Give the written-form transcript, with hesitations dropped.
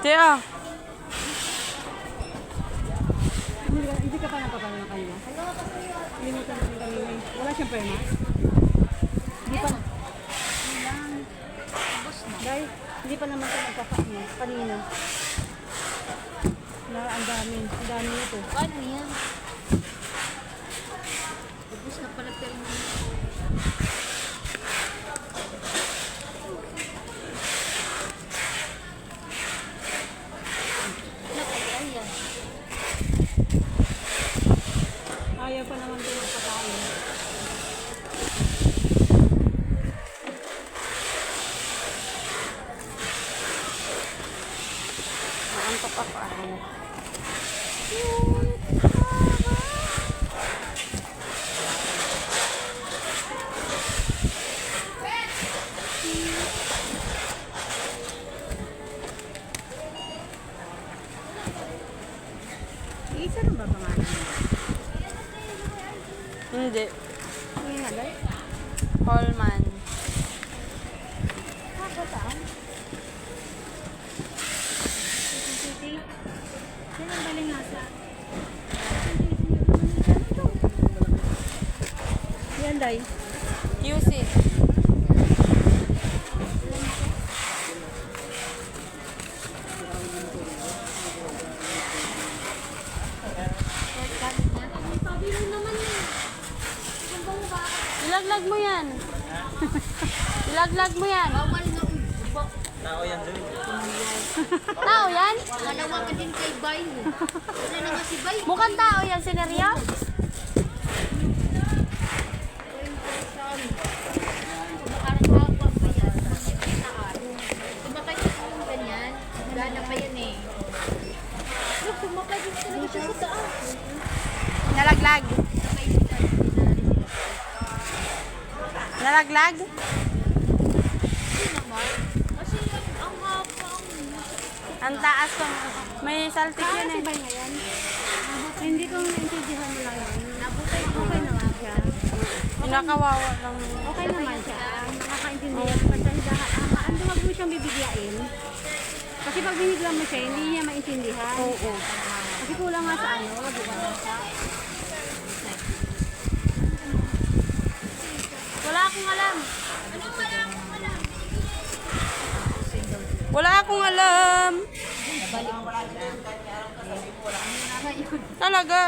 Tiya. Hindi ka pa napapano na kanina? Limutan natin kanina. Wala siyang perma? Hindi pa. Dahil hindi pa naman ito nagpapaano. Kanina. Na ang dami ito. Ano yan? Ubus na pala pero Ayaw pa naman ito magpakain. Maantok ako. Isa lang ba pangalan mo? Hindi. Ano nga guys? Holman. Ako saan? City? Yan ang baling nasa. Yan day. QC. Ilaglag mo yan. Ilaglag mo yan. tao yan doon. Tao yan? Malawa ka din kay Bay. Wala na nga si Bay. Mukhang tao yan, sineryo? Sumakay siya sa ganyan. Gana pa yan eh. Sumakay din talaga siya sa daan. Nalaglag. Sabay sila. Nalaglag? Hindi naman. Kasi ang haba Ang taas ko. May saltik yun eh. Sabay ngayon. Hindi ko naintindihan mo lang yun. nabutay ko. Okay naman siya. Pinakawawa lang. Okay naman siya. Nakakaintindihan pa siya. Ang duwag mo siyang bibigyain. Kasi pag binigyan mo siya, hindi niya maintindihan. Oo. Kasi kulang nga sa ano, di ba? Wala akong alam. Wala akong alam. Talaga.